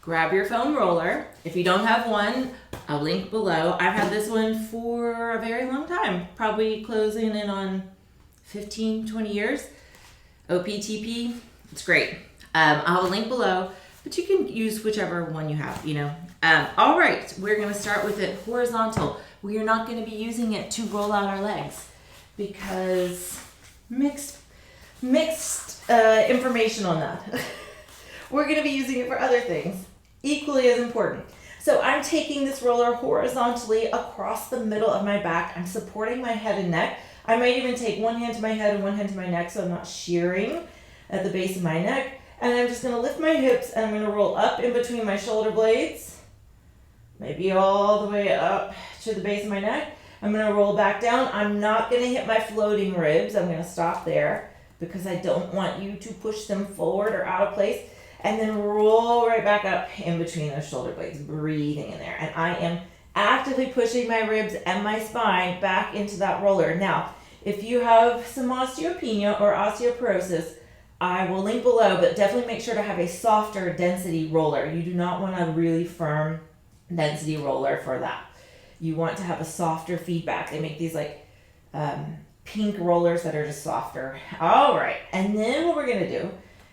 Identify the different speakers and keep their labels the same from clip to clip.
Speaker 1: grab your foam roller. If you don't have one, I'll link below. I've had this one for a very long time, probably closing in on 15, 20 years. OPTP, it's great. I'll have a link below, but you can use whichever one you have, you know. All right, we're gonna start with it horizontal. We are not gonna be using it to roll out our legs because mixed information on that. We're gonna be using it for other things, equally as important. So I'm taking this roller horizontally across the middle of my back. I'm supporting my head and neck. I might even take one hand to my head and one hand to my neck so I'm not shearing at the base of my neck. And I'm just gonna lift my hips and I'm gonna roll up in between my shoulder blades, maybe all the way up to the base of my neck. I'm gonna roll back down. I'm not gonna hit my floating ribs. I'm gonna stop there because I don't want you to push them forward or out of place. And then roll right back up in between those shoulder blades, breathing in there. And I am actively pushing my ribs and my spine back into that roller. Now, if you have some osteopenia or osteoporosis, I will link below, but definitely make sure to have a softer density roller. You do not want a really firm density roller for that. You want to have a softer feedback. They make these like pink rollers that are just softer. All right, and then what we're gonna do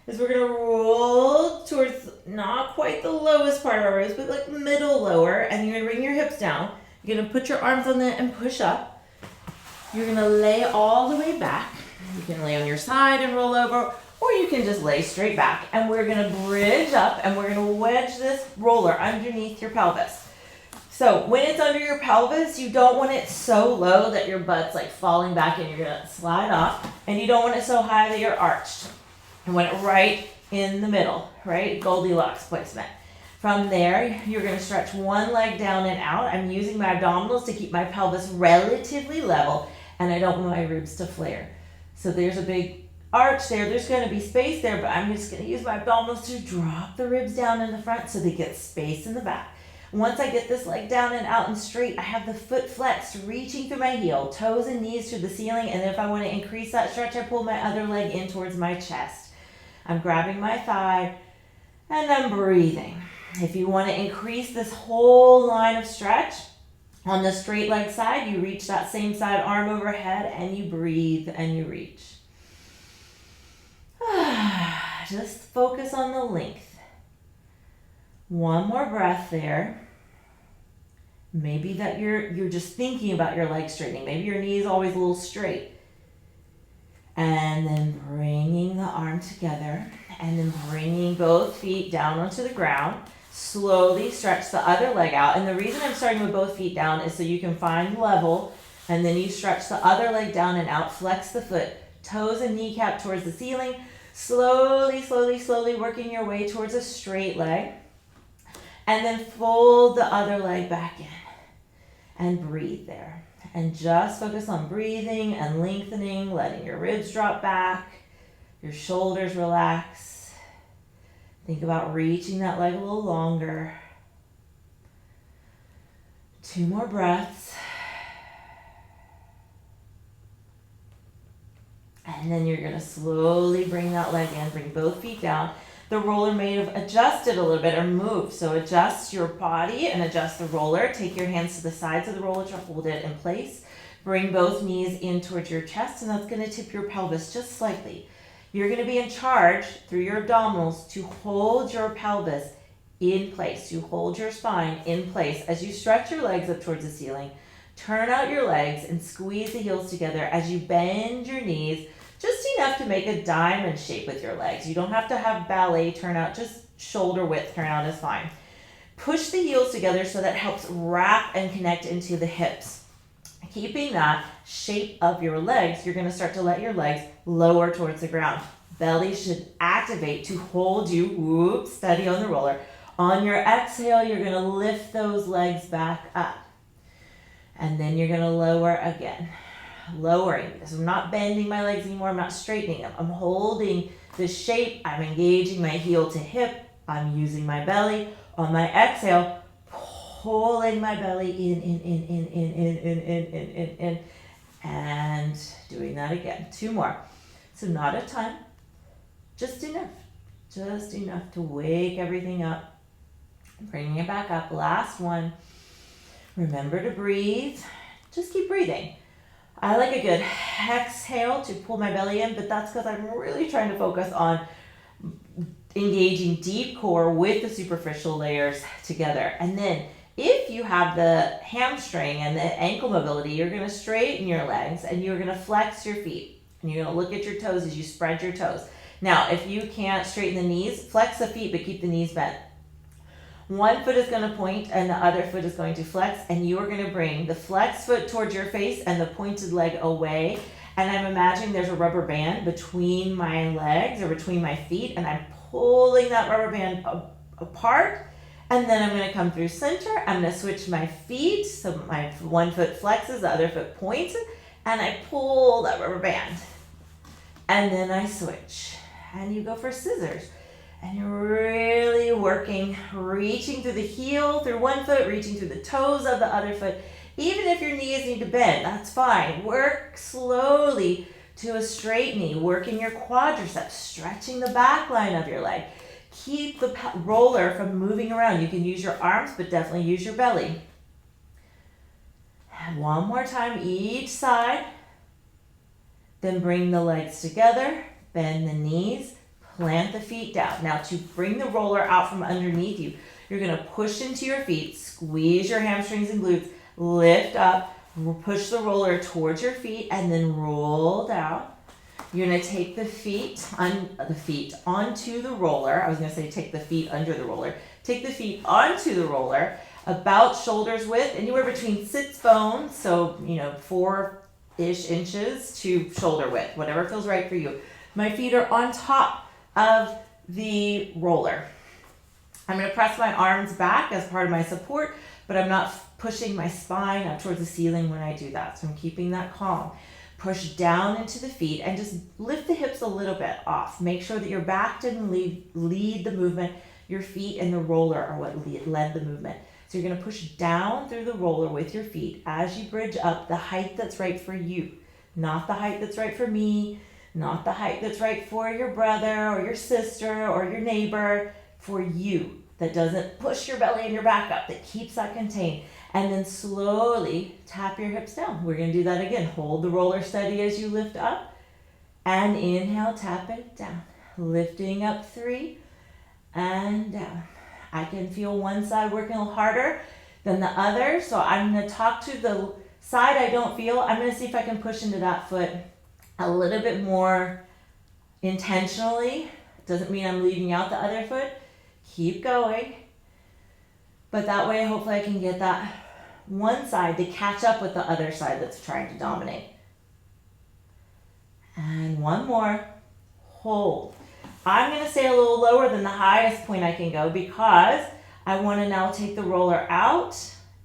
Speaker 1: is we're gonna roll towards not quite the lowest part of our ribs, but like middle lower, and you're gonna bring your hips down. You're gonna put your arms on it and push up. You're gonna lay all the way back. You can lay on your side and roll over, or you can just lay straight back. And we're gonna bridge up and we're gonna wedge this roller underneath your pelvis. So when it's under your pelvis, you don't want it so low that your butt's like falling back and you're gonna slide off, and you don't want it so high that you're arched. You want it right in the middle, right? Goldilocks placement. From there, you're gonna stretch one leg down and out. I'm using my abdominals to keep my pelvis relatively level, and I don't want my ribs to flare. So there's a big arch there. There's gonna be space there, but I'm just gonna use my abdominals to drop the ribs down in the front so they get space in the back. Once I get this leg down and out and straight, I have the foot flexed, reaching through my heel, toes and knees to the ceiling, and if I wanna increase that stretch, I pull my other leg in towards my chest. I'm grabbing my thigh and I'm breathing. If you want to increase this whole line of stretch, on the straight leg side, you reach that same side arm overhead and you breathe and you reach. Just focus on the length. One more breath there. Maybe that you're just thinking about your leg straightening. Maybe your knee is always a little straight. And then bringing the arm together and then bringing both feet down onto the ground. Slowly stretch the other leg out. And the reason I'm starting with both feet down is so you can find level, and then you stretch the other leg down and out. Flex the foot, toes and kneecap towards the ceiling. Slowly, slowly, slowly working your way towards a straight leg. And then fold the other leg back in and breathe there. And just focus on breathing and lengthening, letting your ribs drop back, your shoulders relax. Think about reaching that leg a little longer. 2 more breaths. And then you're gonna slowly bring that leg in, bring both feet down. The roller may have adjusted a little bit or moved, so adjust your body and adjust the roller. Take your hands to the sides of the roller to hold it in place. Bring both knees in towards your chest, and that's gonna tip your pelvis just slightly. You're gonna be in charge through your abdominals to hold your pelvis in place, to hold your spine in place as you stretch your legs up towards the ceiling. Turn out your legs and squeeze the heels together as you bend your knees just enough to make a diamond shape with your legs. You don't have to have ballet turnout, just shoulder width turnout is fine. Push the heels together so that helps wrap and connect into the hips. Keeping that shape of your legs, you're gonna start to let your legs lower towards the ground. Belly should activate to hold you, steady on the roller. On your exhale, you're gonna lift those legs back up. And then you're gonna lower again. Lowering, because I'm not bending my legs anymore, I'm not straightening them. I'm holding the shape, I'm engaging my heel to hip, I'm using my belly. On my exhale, pulling my belly in, and doing that again. 2 more. So not a ton, just enough to wake everything up. Bringing it back up. Last one. Remember to breathe. Just keep breathing. I like a good exhale to pull my belly in, but that's because I'm really trying to focus on engaging deep core with the superficial layers together. And then if you have the hamstring and the ankle mobility, you're going to straighten your legs and you're going to flex your feet. And you're going to look at your toes as you spread your toes. Now, if you can't straighten the knees, flex the feet, but keep the knees bent. One foot is going to point and the other foot is going to flex, and you are going to bring the flexed foot towards your face and the pointed leg away. And I'm imagining there's a rubber band between my legs or between my feet, and I'm pulling that rubber band apart. And then I'm going to come through center. I'm going to switch my feet. So my one foot flexes, the other foot points, and I pull that rubber band. And then I switch. And you go for scissors. And you're really working, reaching through the heel, through one foot, reaching through the toes of the other foot. Even if your knees need to bend, that's fine. Work slowly to a straight knee, working your quadriceps, stretching the back line of your leg. Keep the roller from moving around. You can use your arms, but definitely use your belly. And one more time, each side. Then bring the legs together, bend the knees, plant the feet down. Now to bring the roller out from underneath you, you're going to push into your feet, squeeze your hamstrings and glutes, lift up, push the roller towards your feet, and then roll down. You're going to take the feet onto the roller. I was going to say take the feet under the roller. Take the feet onto the roller, about shoulders width, anywhere between sits bones, so 4-ish inches to shoulder width, whatever feels right for you. My feet are on top of the roller. I'm going to press my arms back as part of my support, but I'm not pushing my spine up towards the ceiling when I do that. So I'm keeping that calm. Push down into the feet and just lift the hips a little bit off. Make sure that your back didn't lead the movement. Your feet and the roller are what led the movement. So you're going to push down through the roller with your feet as you bridge up the height that's right for you, not the height that's right for me, not the height that's right for your brother or your sister or your neighbor, for you, that doesn't push your belly and your back up, that keeps that contained. And then slowly tap your hips down. We're going to do that again. Hold the roller steady as you lift up. And inhale, tap it down. Lifting up 3 and down. I can feel one side working a little harder than the other. So I'm going to talk to the side I don't feel. I'm going to see if I can push into that foot a little bit more intentionally. Doesn't mean I'm leaving out the other foot. Keep going. But that way, hopefully I can get that one side to catch up with the other side that's trying to dominate. And one more. Hold. I'm going to stay a little lower than the highest point I can go because I want to now take the roller out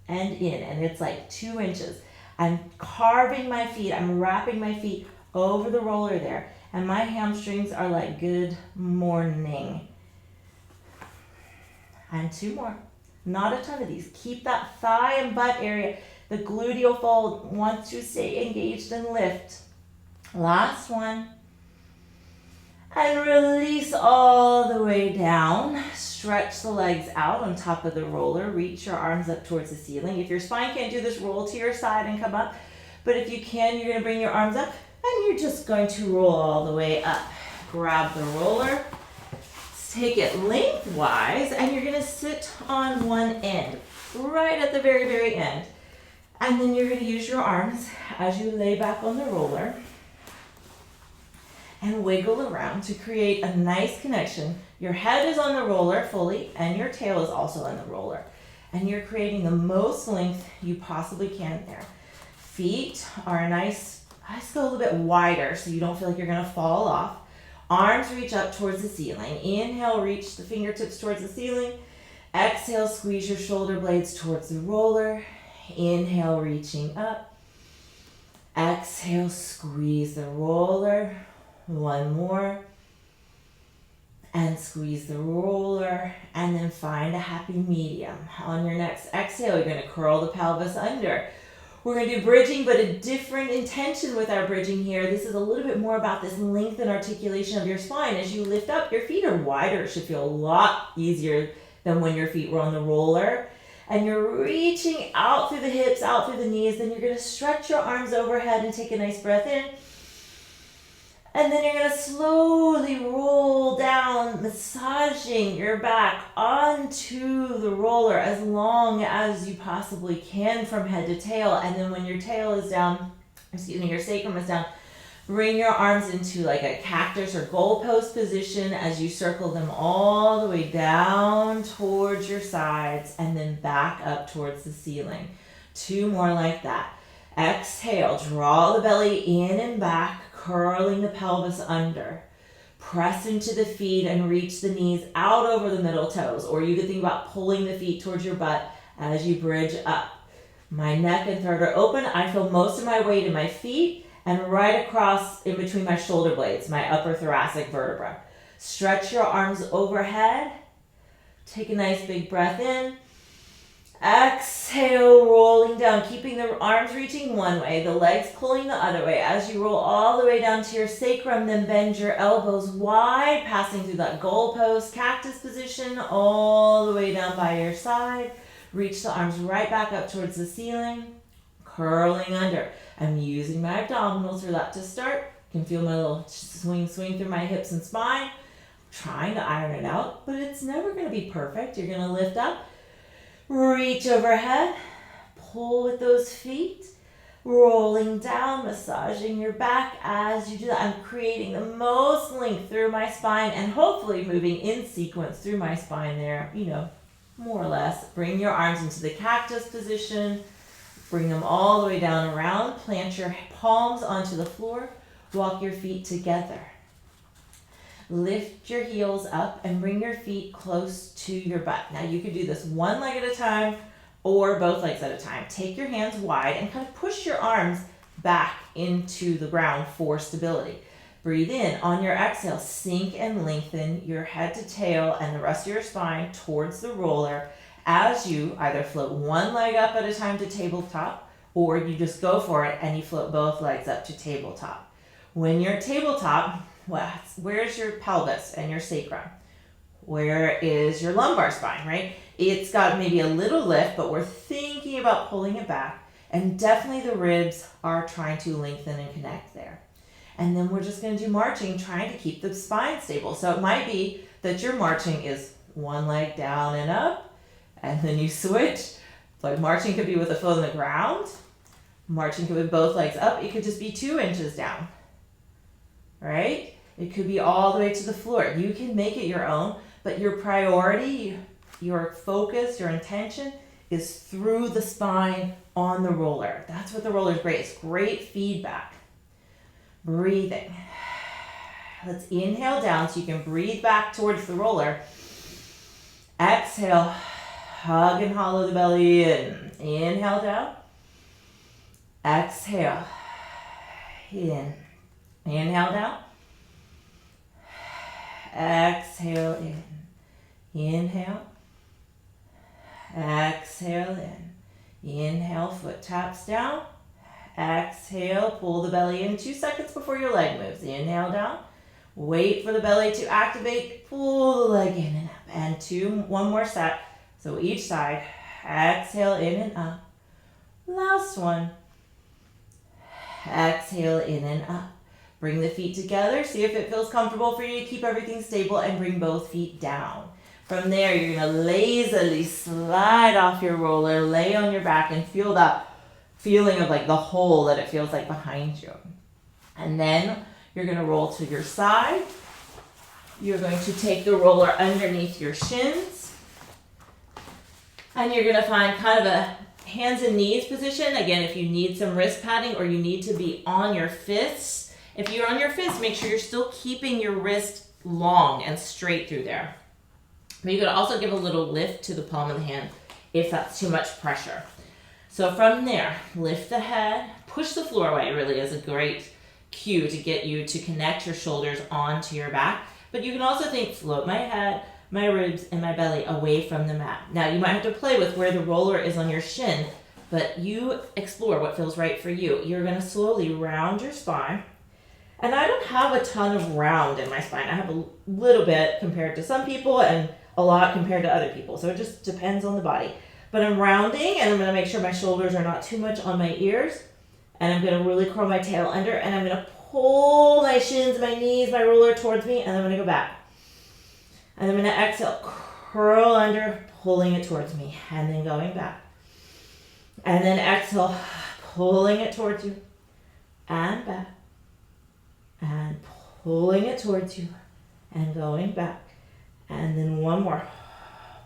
Speaker 1: and in. And it's like 2 inches. I'm carving my feet. I'm wrapping my feet over the roller there. And my hamstrings are like, good morning. And 2 more. Not a ton of these. Keep that thigh and butt area. The gluteal fold wants to stay engaged and lift. Last one. And release all the way down. Stretch the legs out on top of the roller. Reach your arms up towards the ceiling. If your spine can't do this, roll to your side and come up. But if you can, you're going to bring your arms up and you're just going to roll all the way up. Grab the roller. Take it lengthwise and you're going to sit on one end, right at the very, very end. And then you're going to use your arms as you lay back on the roller and wiggle around to create a nice connection. Your head is on the roller fully and your tail is also on the roller. And you're creating the most length you possibly can there. Feet are a nice, let's go a little bit wider so you don't feel like you're going to fall off. Arms reach up towards the ceiling. Inhale, reach the fingertips towards the ceiling. Exhale, squeeze your shoulder blades towards the roller. Inhale, reaching up. Exhale, squeeze the roller. One more. And squeeze the roller. And then find a happy medium. On your next exhale, you're going to curl the pelvis under. We're going to do bridging, but a different intention with our bridging here. This is a little bit more about this length and articulation of your spine. As you lift up, your feet are wider. It should feel a lot easier than when your feet were on the roller. And you're reaching out through the hips, out through the knees. Then you're going to stretch your arms overhead and take a nice breath in. And then you're going to slowly roll down, massaging your back onto the roller as long as you possibly can from head to tail. And then when your tail is down, your sacrum is down, bring your arms into like a cactus or goalpost position as you circle them all the way down towards your sides and then back up towards the ceiling. 2 more like that. Exhale, draw the belly in and back, curling the pelvis under. Press into the feet and reach the knees out over the middle toes, or you could think about pulling the feet towards your butt as you bridge up. My neck and throat are open. I feel most of my weight in my feet and right across in between my shoulder blades, my upper thoracic vertebra. Stretch your arms overhead. Take a nice big breath in. Exhale, rolling down, keeping the arms reaching one way, the legs pulling the other way. As you roll all the way down to your sacrum, then bend your elbows wide, passing through that goalpost cactus position all the way down by your side. Reach the arms right back up towards the ceiling, curling under. I'm using my abdominals for that to start. You can feel my little swing through my hips and spine. I'm trying to iron it out, but it's never going to be perfect. You're going to lift up, reach overhead, pull with those feet, rolling down, massaging your back as you do that. I'm creating the most length through my spine and hopefully moving in sequence through my spine there, more or less. Bring your arms into the cactus position. Bring them all the way down around. Plant your palms onto the floor. Walk your feet together. Lift your heels up and bring your feet close to your butt. Now you can do this one leg at a time or both legs at a time. Take your hands wide and kind of push your arms back into the ground for stability. Breathe in. On your exhale, sink and lengthen your head to tail and the rest of your spine towards the roller as you either float one leg up at a time to tabletop or you just go for it and you float both legs up to tabletop. When you're at tabletop, where's your pelvis and your sacrum? Where is your lumbar spine, right? It's got maybe a little lift, but we're thinking about pulling it back. And definitely the ribs are trying to lengthen and connect there. And then we're just going to do marching, trying to keep the spine stable. So it might be that your marching is one leg down and up, and then you switch. Like marching could be with a foot on the ground. Marching could be both legs up. It could just be 2 inches down, right? It could be all the way to the floor. You can make it your own, but your priority, your focus, your intention is through the spine on the roller. That's what the roller is great. It's great feedback. Breathing. Let's inhale down so you can breathe back towards the roller. Exhale. Hug and hollow the belly in. Inhale down. Exhale. In. Inhale down. Exhale in. Inhale. Exhale in. Inhale, foot taps down. Exhale, pull the belly in 2 seconds before your leg moves. Inhale down. Wait for the belly to activate. Pull the leg in and up. And one more set. So each side, exhale in and up. Last one. Exhale in and up. Bring the feet together. See if it feels comfortable for you to keep everything stable and bring both feet down. From there, you're going to lazily slide off your roller, lay on your back and feel that feeling of like the hole that it feels like behind you. And then you're going to roll to your side. You're going to take the roller underneath your shins. And you're going to find kind of a hands and knees position. Again, if you need some wrist padding or you need to be on your fists. If you're on your fists, make sure you're still keeping your wrist long and straight through there. But you could also give a little lift to the palm of the hand if that's too much pressure. So from there, lift the head, push the floor away really is a great cue to get you to connect your shoulders onto your back. But you can also think, float my head, my ribs, and my belly away from the mat. Now you might have to play with where the roller is on your shin, but you explore what feels right for you. You're going to slowly round your spine. And I don't have a ton of round in my spine. I have a little bit compared to some people, and a lot compared to other people. So it just depends on the body. But I'm rounding, and I'm gonna make sure my shoulders are not too much on my ears. And I'm gonna really curl my tail under, and I'm gonna pull my shins, my knees, my roller towards me, and I'm gonna go back. And I'm gonna exhale, curl under, pulling it towards me, and then going back. And then exhale, pulling it towards you, and back. And pulling it towards you, and going back. And then one more,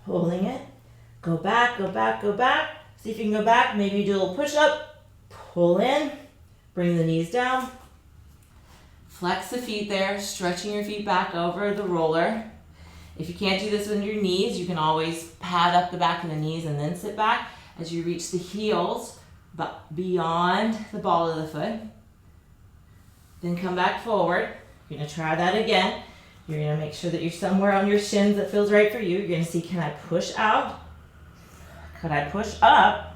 Speaker 1: pulling it, go back, go back, go back. See if you can go back, maybe do a little push-up, pull in, bring the knees down. Flex the feet there, stretching your feet back over the roller. If you can't do this with your knees, you can always pad up the back of the knees and then sit back as you reach the heels but beyond the ball of the foot. Then come back forward. You're gonna try that again. You're gonna make sure that you're somewhere on your shins that feels right for you. You're gonna see, can I push out? Could I push up?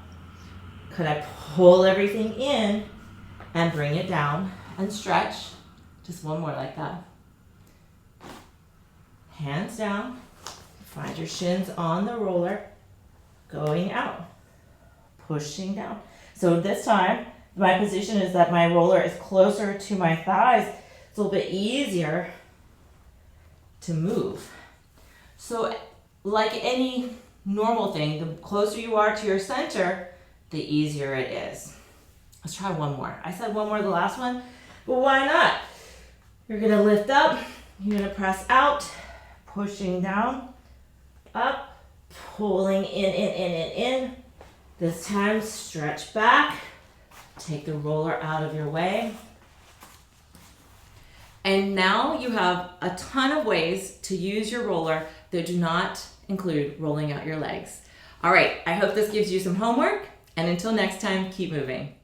Speaker 1: Could I pull everything in and bring it down and stretch? Just one more like that. Hands down. Find your shins on the roller. Going out. Pushing down. So this time, my position is that my roller is closer to my thighs. It's a little bit easier to move. So like any normal thing, the closer you are to your center, the easier it is. Let's try one more. I said one more the last one, but why not? You're gonna lift up, you're gonna press out, pushing down, up, pulling in. This time, stretch back, take the roller out of your way. And now you have a ton of ways to use your roller that do not include rolling out your legs. All right, I hope this gives you some homework, and until next time, keep moving.